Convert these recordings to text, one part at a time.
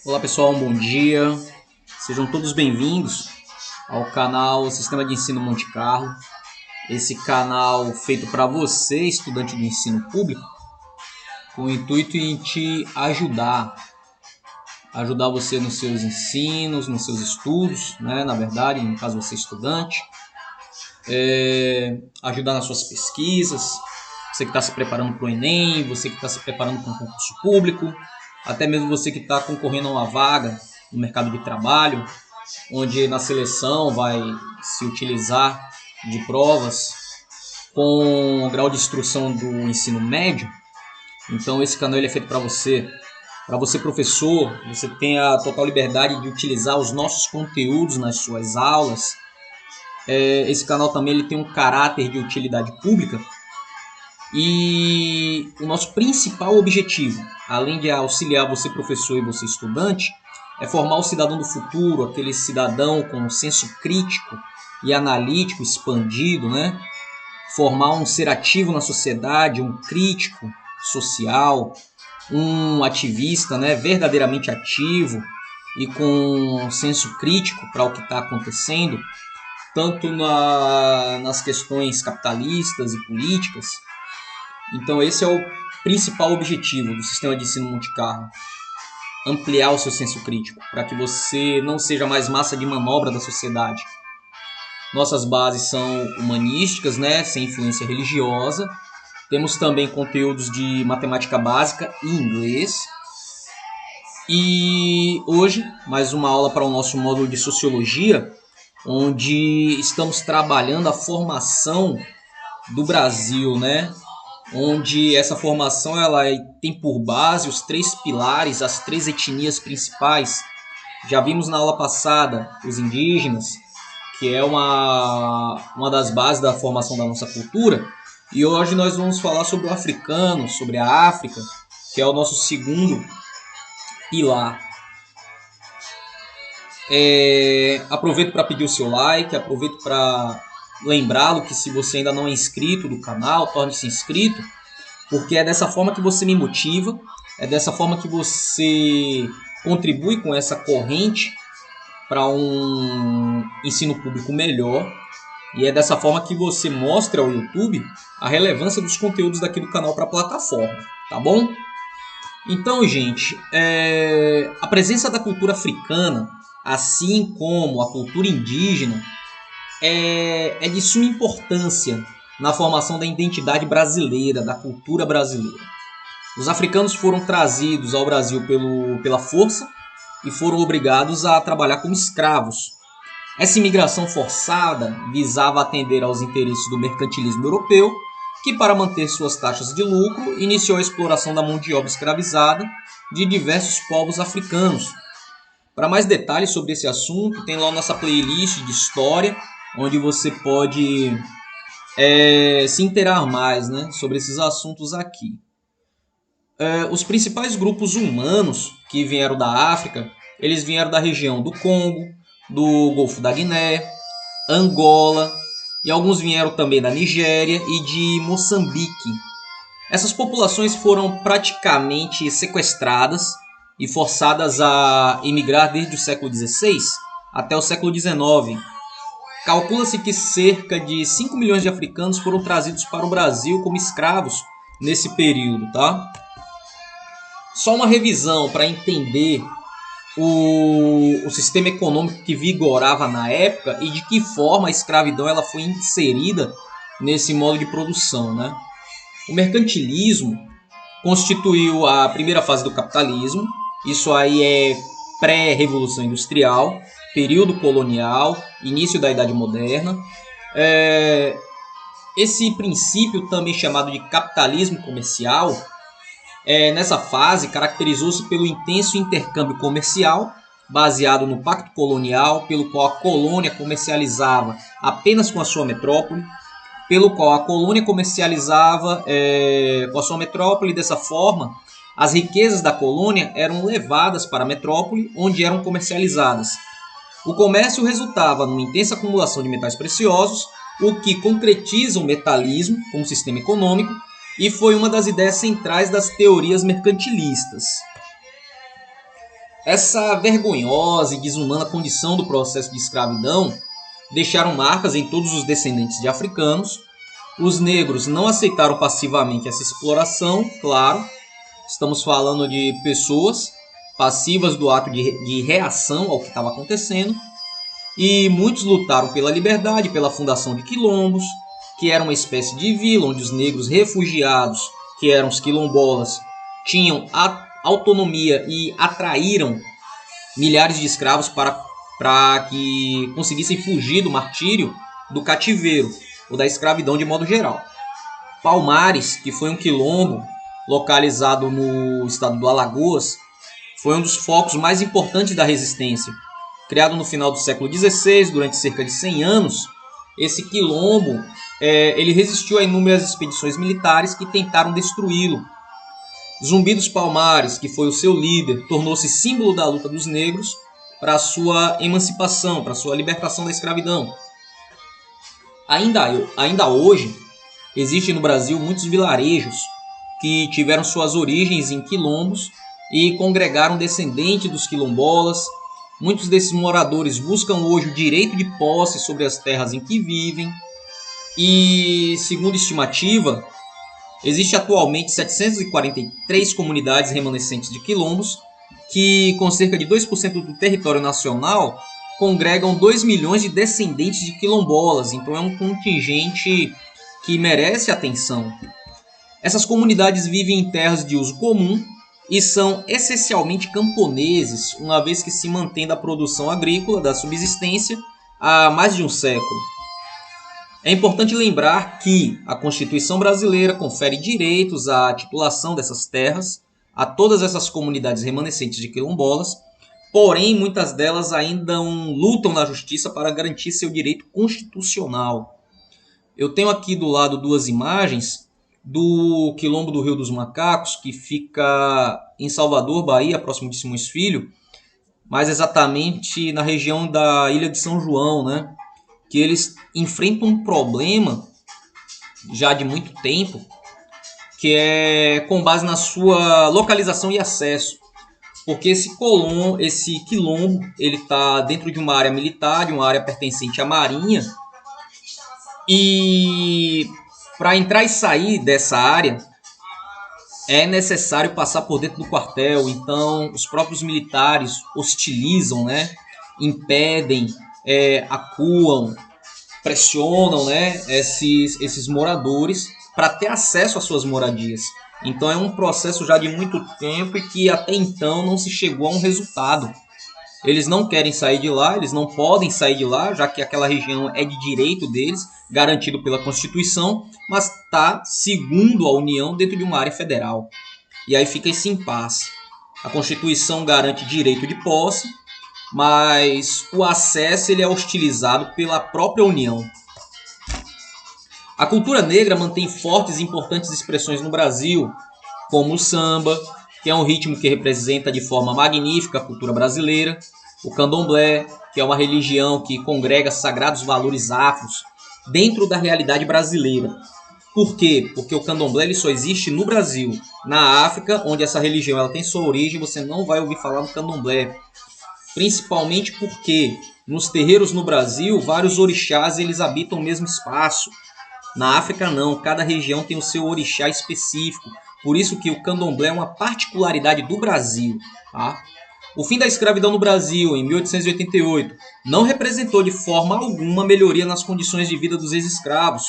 Olá pessoal, um bom dia. Sejam todos bem-vindos ao canal Sistema de Ensino Monte Carlo. Esse canal feito para você, estudante do ensino público, com o intuito em te ajudar você nos seus ensinos, nos seus estudos, né? Na verdade, no caso você é estudante, ajudar nas suas pesquisas, você que está se preparando para o Enem, você que está se preparando para um concurso público, até mesmo você que está concorrendo a uma vaga no mercado de trabalho, onde na seleção vai se utilizar de provas com o grau de instrução do ensino médio. Então esse canal ele é feito para você. Para você, professor, você tem a total liberdade de utilizar os nossos conteúdos nas suas aulas. Esse canal também ele tem um caráter de utilidade pública. E o nosso principal objetivo, além de auxiliar você, professor, e você, estudante, é formar o cidadão do futuro, aquele cidadão com um senso crítico e analítico expandido, né? Formar um ser ativo na sociedade, um crítico social, um ativista, né? Verdadeiramente ativo e com um senso crítico para o que está acontecendo, tanto nas questões capitalistas e políticas. Então esse é o principal objetivo do Sistema de Ensino Monte Carlo. Ampliar o seu senso crítico, para que você não seja mais massa de manobra da sociedade. Nossas bases são humanísticas, né, sem influência religiosa. Temos também conteúdos de matemática básica e inglês. E hoje, mais uma aula para o nosso módulo de Sociologia, onde estamos trabalhando a formação do Brasil, né? Onde essa formação ela tem por base os 3 pilares, as 3 etnias principais. Já vimos na aula passada os indígenas, que é uma das bases da formação da nossa cultura. E hoje nós vamos falar sobre o africano, sobre a África, que é o nosso segundo pilar. Aproveito para pedir o seu like, aproveito para lembrá-lo que se você ainda não é inscrito do canal, torne-se inscrito, porque é dessa forma que você me motiva, é dessa forma que você contribui com essa corrente para um ensino público melhor, e é dessa forma que você mostra ao YouTube a relevância dos conteúdos daqui do canal para a plataforma, tá bom? Então, gente, a presença da cultura africana, assim como a cultura indígena, é de suma importância na formação da identidade brasileira, da cultura brasileira. Os africanos foram trazidos ao Brasil pela força e foram obrigados a trabalhar como escravos. Essa imigração forçada visava atender aos interesses do mercantilismo europeu, que, para manter suas taxas de lucro, iniciou a exploração da mão de obra escravizada de diversos povos africanos. Para mais detalhes sobre esse assunto, tem lá nossa playlist de história, onde você pode se inteirar mais, né, sobre esses assuntos aqui. Os principais grupos humanos que vieram da África, eles vieram da região do Congo, do Golfo da Guiné, Angola, e alguns vieram também da Nigéria e de Moçambique. Essas populações foram praticamente sequestradas e forçadas a emigrar desde o século XVI até o século XIX. Calcula-se que cerca de 5 milhões de africanos foram trazidos para o Brasil como escravos nesse período, tá? Só uma revisão para entender o sistema econômico que vigorava na época e de que forma a escravidão ela foi inserida nesse modo de produção, né? O mercantilismo constituiu a primeira fase do capitalismo. Isso aí é pré-revolução industrial, período colonial, início da Idade Moderna. Esse princípio, também chamado de capitalismo comercial, nessa fase caracterizou-se pelo intenso intercâmbio comercial, baseado no pacto colonial, pelo qual a colônia comercializava apenas com a sua metrópole, com a sua metrópole. Dessa forma, as riquezas da colônia eram levadas para a metrópole, onde eram comercializadas. O comércio resultava numa intensa acumulação de metais preciosos, o que concretiza o metalismo como sistema econômico e foi uma das ideias centrais das teorias mercantilistas. Essa vergonhosa e desumana condição do processo de escravidão deixaram marcas em todos os descendentes de africanos. Os negros não aceitaram passivamente essa exploração, claro. Estamos falando de pessoas passivas do ato de reação ao que estava acontecendo. E muitos lutaram pela liberdade, pela fundação de quilombos, que era uma espécie de vila onde os negros refugiados, que eram os quilombolas, tinham autonomia e atraíram milhares de escravos para que conseguissem fugir do martírio, do cativeiro ou da escravidão de modo geral. Palmares, que foi um quilombo localizado no estado do Alagoas, foi um dos focos mais importantes da resistência. Criado no final do século XVI, durante cerca de 100 anos, esse quilombo ele resistiu a inúmeras expedições militares que tentaram destruí-lo. Zumbi dos Palmares, que foi o seu líder, tornou-se símbolo da luta dos negros para a sua emancipação, para a sua libertação da escravidão. Ainda hoje, existem no Brasil muitos vilarejos que tiveram suas origens em quilombos e congregaram descendentes dos quilombolas. Muitos desses moradores buscam hoje o direito de posse sobre as terras em que vivem. E, segundo estimativa, existe atualmente 743 comunidades remanescentes de quilombos que, com cerca de 2% do território nacional, congregam 2 milhões de descendentes de quilombolas. Então é um contingente que merece atenção. Essas comunidades vivem em terras de uso comum e são essencialmente camponeses, uma vez que se mantém da produção agrícola, da subsistência, há mais de um século. É importante lembrar que a Constituição brasileira confere direitos à titulação dessas terras a todas essas comunidades remanescentes de quilombolas, porém muitas delas ainda lutam na justiça para garantir seu direito constitucional. Eu tenho aqui do lado duas imagens do Quilombo do Rio dos Macacos, que fica em Salvador, Bahia, próximo de Simões Filho, mais exatamente na região da Ilha de São João, né? Que eles enfrentam um problema já de muito tempo, que é com base na sua localização e acesso. Porque esse quilombo, ele está dentro de uma área militar, de uma área pertencente à Marinha, e para entrar e sair dessa área é necessário passar por dentro do quartel. Então os próprios militares hostilizam, né? Impedem, acuam, pressionam, né? esses moradores para ter acesso às suas moradias. Então é um processo já de muito tempo e que até então não se chegou a um resultado. Eles não querem sair de lá, eles não podem sair de lá, já que aquela região é de direito deles, garantido pela Constituição, mas está, segundo a União, dentro de uma área federal. E aí fica esse impasse. A Constituição garante direito de posse, mas o acesso ele é hostilizado pela própria União. A cultura negra mantém fortes e importantes expressões no Brasil, como o samba, que é um ritmo que representa de forma magnífica a cultura brasileira, o candomblé, que é uma religião que congrega sagrados valores afros dentro da realidade brasileira. Por quê? Porque o candomblé ele só existe no Brasil. Na África, onde essa religião ela tem sua origem, você não vai ouvir falar no candomblé. Principalmente porque nos terreiros no Brasil, vários orixás eles habitam o mesmo espaço. Na África não, cada região tem o seu orixá específico. Por isso que o candomblé é uma particularidade do Brasil. Tá? O fim da escravidão no Brasil, em 1888, não representou de forma alguma melhoria nas condições de vida dos ex-escravos.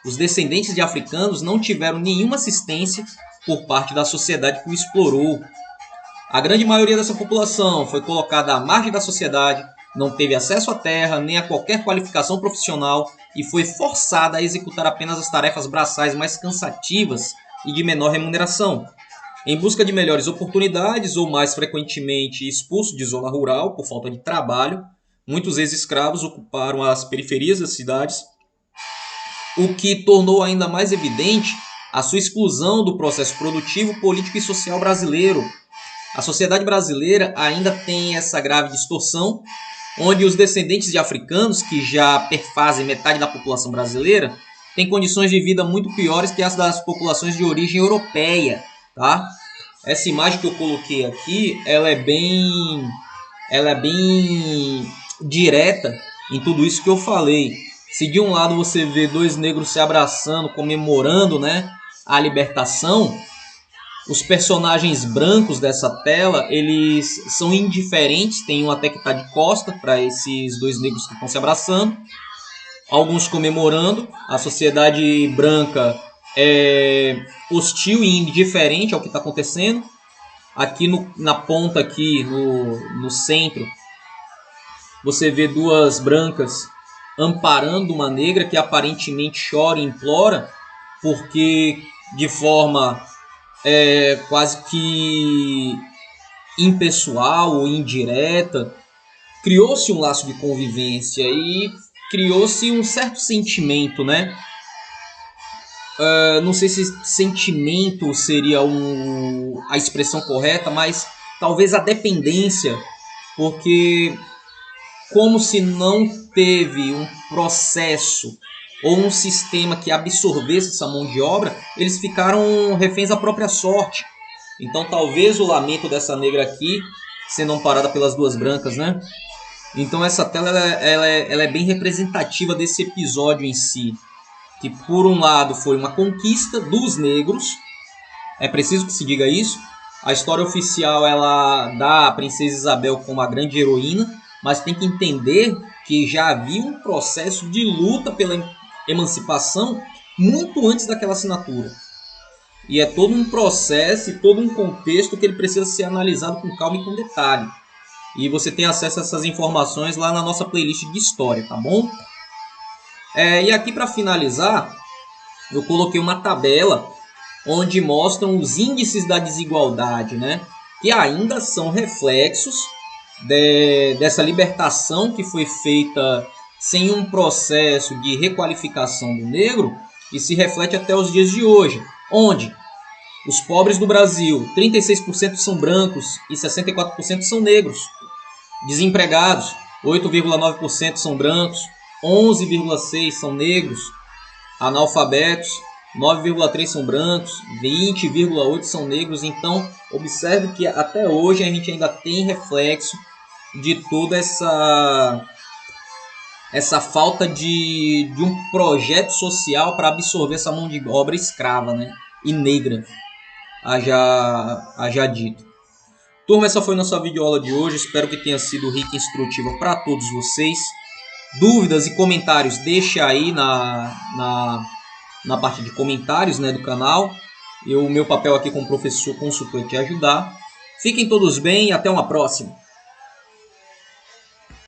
Os descendentes de africanos não tiveram nenhuma assistência por parte da sociedade que o explorou. A grande maioria dessa população foi colocada à margem da sociedade, não teve acesso à terra nem a qualquer qualificação profissional e foi forçada a executar apenas as tarefas braçais mais cansativas e de menor remuneração. Em busca de melhores oportunidades ou mais frequentemente expulso de zona rural por falta de trabalho, muitos ex-escravos ocuparam as periferias das cidades, o que tornou ainda mais evidente a sua exclusão do processo produtivo, político e social brasileiro. A sociedade brasileira ainda tem essa grave distorção, onde os descendentes de africanos, que já perfazem metade da população brasileira, têm condições de vida muito piores que as das populações de origem europeia. Tá? Essa imagem que eu coloquei aqui, ela é bem direta em tudo isso que eu falei. Se de um lado você vê dois negros se abraçando, comemorando, né, a libertação, os personagens brancos dessa tela, eles são indiferentes, tem um até que está de costa para esses dois negros que estão se abraçando, alguns comemorando. A sociedade branca é hostil e indiferente ao que está acontecendo. Aqui na ponta, aqui no centro, você vê duas brancas amparando uma negra que aparentemente chora e implora, porque de forma quase que impessoal ou indireta, criou-se um laço de convivência e criou-se um certo sentimento, né? Não sei se sentimento seria a expressão correta, mas talvez a dependência, porque como se não teve um processo ou um sistema que absorvesse essa mão de obra, eles ficaram reféns da própria sorte. Então talvez o lamento dessa negra aqui, sendo amparada pelas duas brancas, né? Então essa tela ela é bem representativa desse episódio em si, que por um lado foi uma conquista dos negros, é preciso que se diga isso. A história oficial ela dá a princesa Isabel como a grande heroína, mas tem que entender que já havia um processo de luta pela emancipação muito antes daquela assinatura. E é todo um processo e todo um contexto que ele precisa ser analisado com calma e com detalhe. E você tem acesso a essas informações lá na nossa playlist de história, tá bom? E aqui para finalizar, eu coloquei uma tabela onde mostram os índices da desigualdade, né? Que ainda são reflexos dessa libertação que foi feita sem um processo de requalificação do negro e se reflete até os dias de hoje, onde os pobres do Brasil, 36% são brancos e 64% são negros. Desempregados, 8,9% são brancos, 11,6% são negros. Analfabetos, 9,3% são brancos, 20,8% são negros. Então, observe que até hoje a gente ainda tem reflexo de toda essa falta de um projeto social para absorver essa mão de obra escrava, né? E negra, haja dito. Turma, essa foi nossa videoaula de hoje. Espero que tenha sido rica e instrutiva para todos vocês. Dúvidas e comentários, deixa aí na parte de comentários, né, do canal. O meu papel aqui como professor consultor é te ajudar. Fiquem todos bem e até uma próxima.